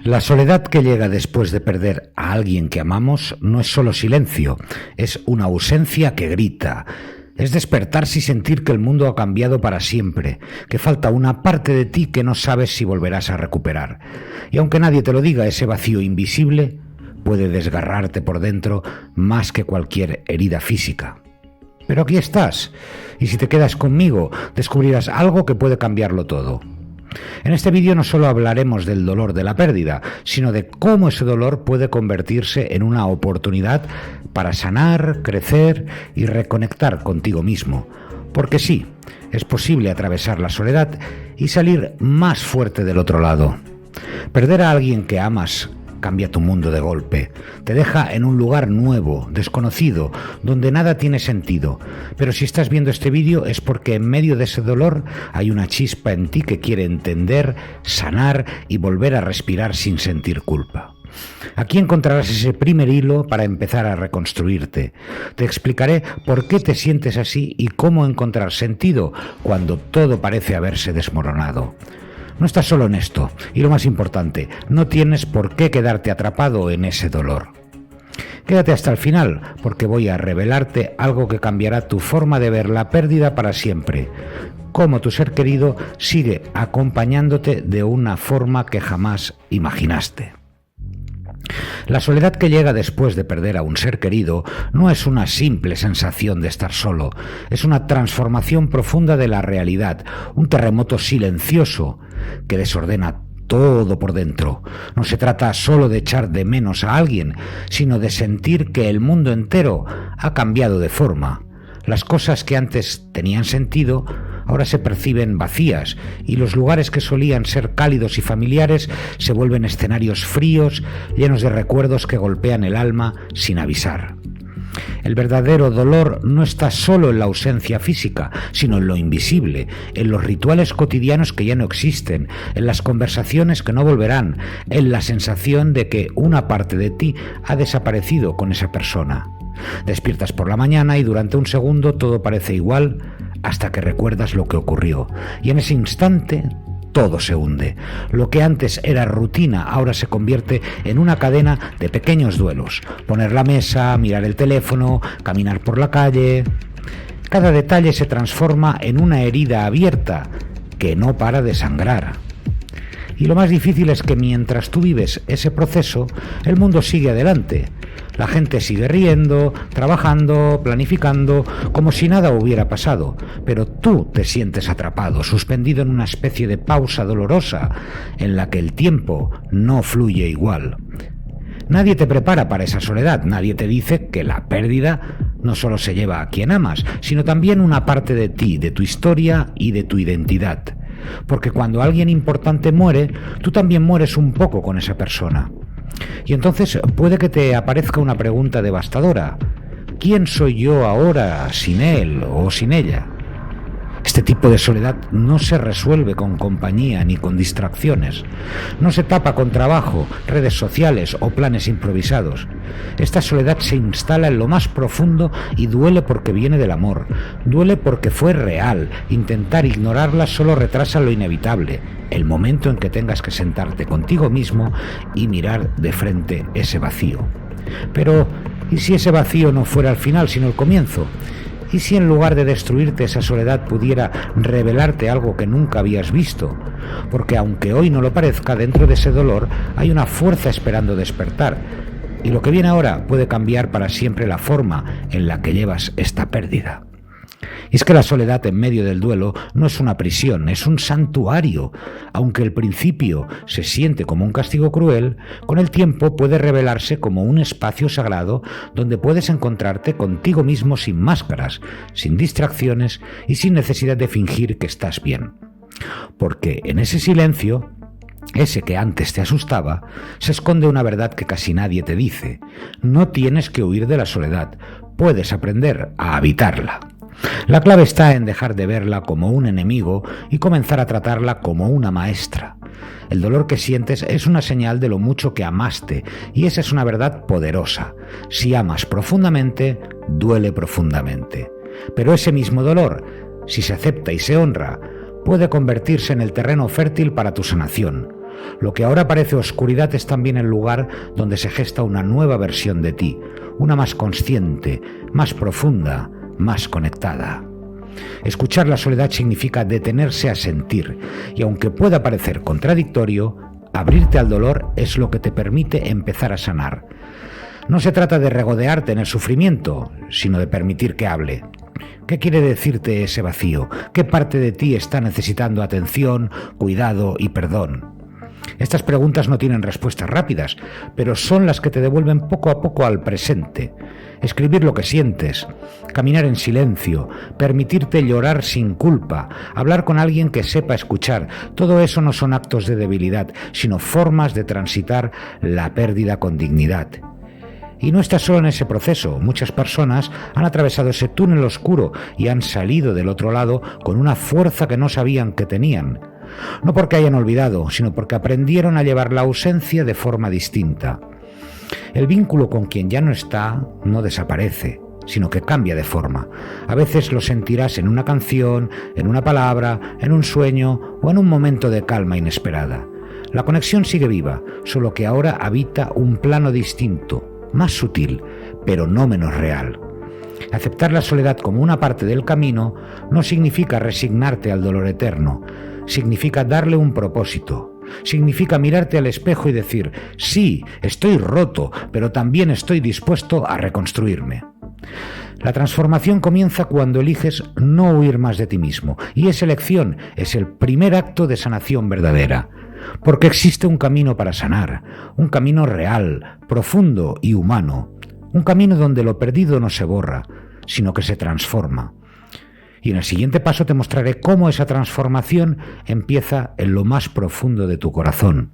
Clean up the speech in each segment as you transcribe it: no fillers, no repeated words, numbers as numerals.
La soledad que llega después de perder a alguien que amamos no es solo silencio, es una ausencia que grita. Es despertarse y sentir que el mundo ha cambiado para siempre, que falta una parte de ti que no sabes si volverás a recuperar. Y aunque nadie te lo diga, ese vacío invisible puede desgarrarte por dentro más que cualquier herida física. Pero aquí estás, y si te quedas conmigo, descubrirás algo que puede cambiarlo todo. En este vídeo no solo hablaremos del dolor de la pérdida, sino de cómo ese dolor puede convertirse en una oportunidad para sanar, crecer y reconectar contigo mismo. Porque sí, es posible atravesar la soledad y salir más fuerte del otro lado. Perder a alguien que amas cambia tu mundo de golpe, te deja en un lugar nuevo, desconocido, donde nada tiene sentido. Pero si estás viendo este vídeo es porque en medio de ese dolor hay una chispa en ti que quiere entender, sanar y volver a respirar sin sentir culpa. Aquí encontrarás ese primer hilo para empezar a reconstruirte. Te explicaré por qué te sientes así y cómo encontrar sentido cuando todo parece haberse desmoronado. No estás solo en esto, y lo más importante, no tienes por qué quedarte atrapado en ese dolor. Quédate hasta el final, porque voy a revelarte algo que cambiará tu forma de ver la pérdida para siempre. Cómo tu ser querido sigue acompañándote de una forma que jamás imaginaste. La soledad que llega después de perder a un ser querido no es una simple sensación de estar solo, es una transformación profunda de la realidad, un terremoto silencioso que desordena todo por dentro. No se trata solo de echar de menos a alguien, sino de sentir que el mundo entero ha cambiado de forma. Las cosas que antes tenían sentido ahora se perciben vacías y los lugares que solían ser cálidos y familiares se vuelven escenarios fríos, llenos de recuerdos que golpean el alma sin avisar. El verdadero dolor no está solo en la ausencia física, sino en lo invisible, en los rituales cotidianos que ya no existen, en las conversaciones que no volverán, en la sensación de que una parte de ti ha desaparecido con esa persona. Despiertas por la mañana y durante un segundo todo parece igual hasta que recuerdas lo que ocurrió. Y en ese instante todo se hunde. Lo que antes era rutina ahora se convierte en una cadena de pequeños duelos. Poner la mesa, mirar el teléfono, caminar por la calle. Cada detalle se transforma en una herida abierta que no para de sangrar. Y lo más difícil es que mientras tú vives ese proceso, el mundo sigue adelante. La gente sigue riendo, trabajando, planificando, como si nada hubiera pasado. Pero tú te sientes atrapado, suspendido en una especie de pausa dolorosa en la que el tiempo no fluye igual. Nadie te prepara para esa soledad, nadie te dice que la pérdida no solo se lleva a quien amas, sino también una parte de ti, de tu historia y de tu identidad. Porque cuando alguien importante muere, tú también mueres un poco con esa persona. Y entonces puede que te aparezca una pregunta devastadora. ¿Quién soy yo ahora sin él o sin ella? Este tipo de soledad no se resuelve con compañía ni con distracciones. No se tapa con trabajo, redes sociales o planes improvisados. Esta soledad se instala en lo más profundo y duele porque viene del amor. Duele porque fue real. Intentar ignorarla solo retrasa lo inevitable, el momento en que tengas que sentarte contigo mismo y mirar de frente ese vacío. Pero, ¿y si ese vacío no fuera el final, sino el comienzo? ¿Y si en lugar de destruirte esa soledad pudiera revelarte algo que nunca habías visto? Porque aunque hoy no lo parezca, dentro de ese dolor hay una fuerza esperando despertar. Y lo que viene ahora puede cambiar para siempre la forma en la que llevas esta pérdida. Y es que la soledad en medio del duelo no es una prisión, es un santuario. Aunque al principio se siente como un castigo cruel, con el tiempo puede revelarse como un espacio sagrado donde puedes encontrarte contigo mismo sin máscaras, sin distracciones y sin necesidad de fingir que estás bien. Porque en ese silencio, ese que antes te asustaba, se esconde una verdad que casi nadie te dice. No tienes que huir de la soledad, puedes aprender a habitarla. La clave está en dejar de verla como un enemigo y comenzar a tratarla como una maestra. El dolor que sientes es una señal de lo mucho que amaste, y esa es una verdad poderosa. Si amas profundamente, duele profundamente. Pero ese mismo dolor, si se acepta y se honra, puede convertirse en el terreno fértil para tu sanación. Lo que ahora parece oscuridad es también el lugar donde se gesta una nueva versión de ti, una más consciente, más profunda, más conectada. Escuchar la soledad significa detenerse a sentir, y aunque pueda parecer contradictorio, abrirte al dolor es lo que te permite empezar a sanar. No se trata de regodearte en el sufrimiento, sino de permitir que hable. ¿Qué quiere decirte ese vacío? ¿Qué parte de ti está necesitando atención, cuidado y perdón? Estas preguntas no tienen respuestas rápidas, pero son las que te devuelven poco a poco al presente. Escribir lo que sientes, caminar en silencio, permitirte llorar sin culpa, hablar con alguien que sepa escuchar, todo eso no son actos de debilidad, sino formas de transitar la pérdida con dignidad. Y no estás solo en ese proceso. Muchas personas han atravesado ese túnel oscuro y han salido del otro lado con una fuerza que no sabían que tenían. No porque hayan olvidado, sino porque aprendieron a llevar la ausencia de forma distinta. El vínculo con quien ya no está no desaparece, sino que cambia de forma. A veces lo sentirás en una canción, en una palabra, en un sueño o en un momento de calma inesperada. La conexión sigue viva, solo que ahora habita un plano distinto, más sutil, pero no menos real. Aceptar la soledad como una parte del camino no significa resignarte al dolor eterno, significa darle un propósito, significa mirarte al espejo y decir, sí, estoy roto, pero también estoy dispuesto a reconstruirme. La transformación comienza cuando eliges no huir más de ti mismo, y esa elección es el primer acto de sanación verdadera. Porque existe un camino para sanar, un camino real, profundo y humano, un camino donde lo perdido no se borra, sino que se transforma. Y en el siguiente paso te mostraré cómo esa transformación empieza en lo más profundo de tu corazón.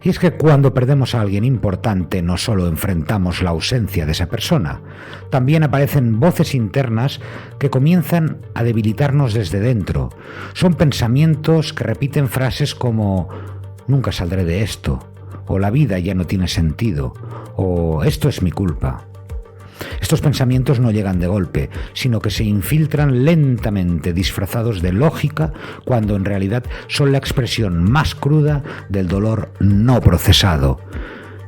Y es que cuando perdemos a alguien importante no solo enfrentamos la ausencia de esa persona, también aparecen voces internas que comienzan a debilitarnos desde dentro. Son pensamientos que repiten frases como «nunca saldré de esto», o «la vida ya no tiene sentido», o «esto es mi culpa». Estos pensamientos no llegan de golpe, sino que se infiltran lentamente, disfrazados de lógica, cuando en realidad son la expresión más cruda del dolor no procesado.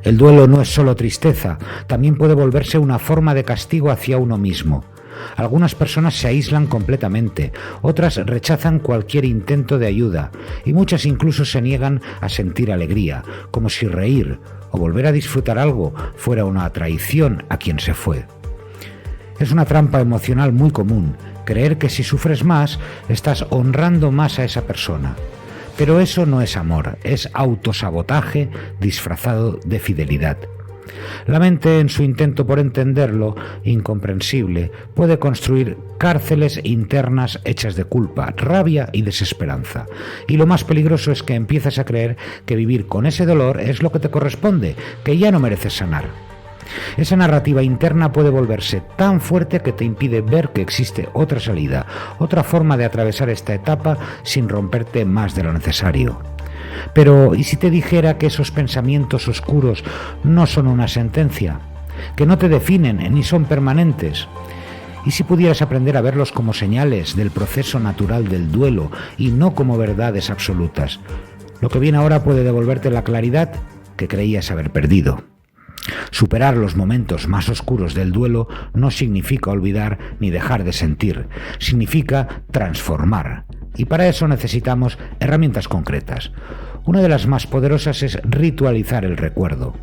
El duelo no es solo tristeza, también puede volverse una forma de castigo hacia uno mismo. Algunas personas se aíslan completamente, otras rechazan cualquier intento de ayuda, y muchas incluso se niegan a sentir alegría, como si reír o volver a disfrutar algo fuera una traición a quien se fue. Es una trampa emocional muy común, creer que si sufres más, estás honrando más a esa persona. Pero eso no es amor, es autosabotaje disfrazado de fidelidad. La mente, en su intento por entenderlo, incomprensible, puede construir cárceles internas hechas de culpa, rabia y desesperanza. Y lo más peligroso es que empiezas a creer que vivir con ese dolor es lo que te corresponde, que ya no mereces sanar. Esa narrativa interna puede volverse tan fuerte que te impide ver que existe otra salida, otra forma de atravesar esta etapa sin romperte más de lo necesario. Pero, ¿y si te dijera que esos pensamientos oscuros no son una sentencia? Que no te definen ni son permanentes. ¿Y si pudieras aprender a verlos como señales del proceso natural del duelo y no como verdades absolutas? Lo que viene ahora puede devolverte la claridad que creías haber perdido. Superar los momentos más oscuros del duelo no significa olvidar ni dejar de sentir, significa transformar. Y para eso necesitamos herramientas concretas. Una de las más poderosas es ritualizar el recuerdo.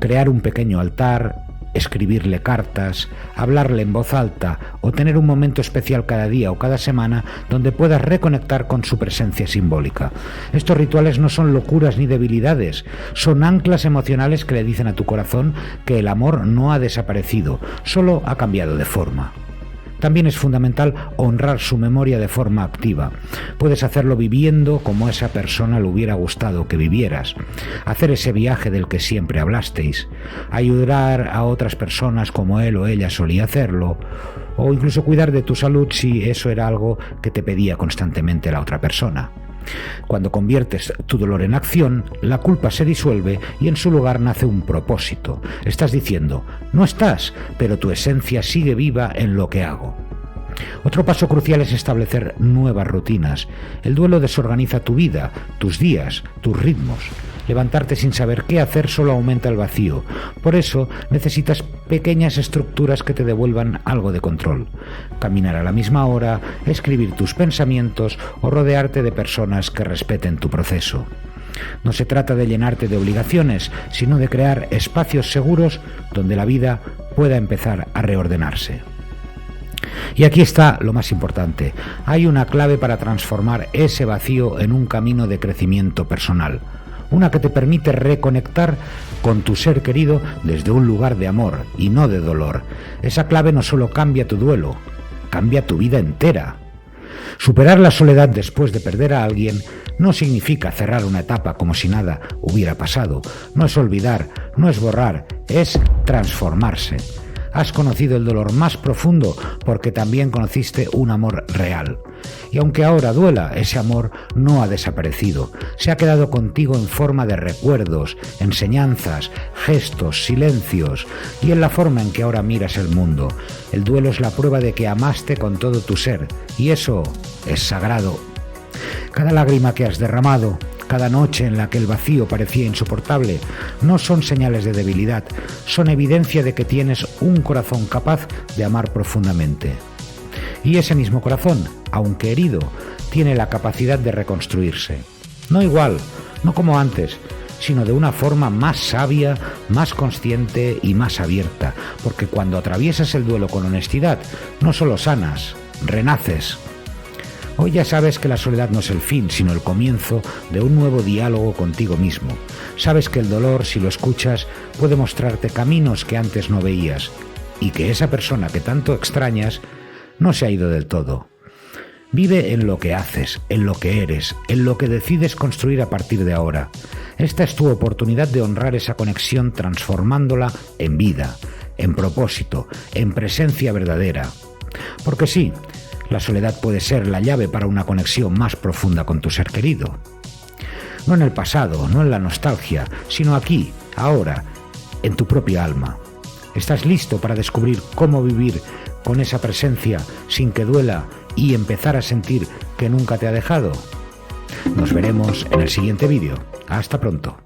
Crear un pequeño altar, escribirle cartas, hablarle en voz alta o tener un momento especial cada día o cada semana donde puedas reconectar con su presencia simbólica. Estos rituales no son locuras ni debilidades, son anclas emocionales que le dicen a tu corazón que el amor no ha desaparecido, solo ha cambiado de forma. También es fundamental honrar su memoria de forma activa. Puedes hacerlo viviendo como esa persona le hubiera gustado que vivieras, hacer ese viaje del que siempre hablasteis, ayudar a otras personas como él o ella solía hacerlo, o incluso cuidar de tu salud si eso era algo que te pedía constantemente la otra persona. Cuando conviertes tu dolor en acción, la culpa se disuelve y en su lugar nace un propósito. Estás diciendo, no estás, pero tu esencia sigue viva en lo que hago. Otro paso crucial es establecer nuevas rutinas. El duelo desorganiza tu vida, tus días, tus ritmos. Levantarte sin saber qué hacer solo aumenta el vacío. Por eso necesitas pequeñas estructuras que te devuelvan algo de control. Caminar a la misma hora, escribir tus pensamientos o rodearte de personas que respeten tu proceso. No se trata de llenarte de obligaciones, sino de crear espacios seguros donde la vida pueda empezar a reordenarse. Y aquí está lo más importante. Hay una clave para transformar ese vacío en un camino de crecimiento personal. Una que te permite reconectar con tu ser querido desde un lugar de amor y no de dolor. Esa clave no solo cambia tu duelo, cambia tu vida entera. Superar la soledad después de perder a alguien no significa cerrar una etapa como si nada hubiera pasado. No es olvidar, no es borrar, es transformarse. Has conocido el dolor más profundo porque también conociste un amor real. Y aunque ahora duela, ese amor no ha desaparecido. Se ha quedado contigo en forma de recuerdos, enseñanzas, gestos, silencios y en la forma en que ahora miras el mundo. El duelo es la prueba de que amaste con todo tu ser y eso es sagrado. Cada lágrima que has derramado, cada noche en la que el vacío parecía insoportable, no son señales de debilidad, son evidencia de que tienes un corazón capaz de amar profundamente. Y ese mismo corazón, aunque herido, tiene la capacidad de reconstruirse. No igual, no como antes, sino de una forma más sabia, más consciente y más abierta, porque cuando atraviesas el duelo con honestidad, no solo sanas, renaces. Hoy ya sabes que la soledad no es el fin, sino el comienzo de un nuevo diálogo contigo mismo. Sabes que el dolor, si lo escuchas, puede mostrarte caminos que antes no veías y que esa persona que tanto extrañas no se ha ido del todo. Vive en lo que haces, en lo que eres, en lo que decides construir a partir de ahora. Esta es tu oportunidad de honrar esa conexión transformándola en vida, en propósito, en presencia verdadera. Porque sí, la soledad puede ser la llave para una conexión más profunda con tu ser querido. No en el pasado, no en la nostalgia, sino aquí, ahora, en tu propia alma. ¿Estás listo para descubrir cómo vivir con esa presencia sin que duela y empezar a sentir que nunca te ha dejado? Nos veremos en el siguiente vídeo. Hasta pronto.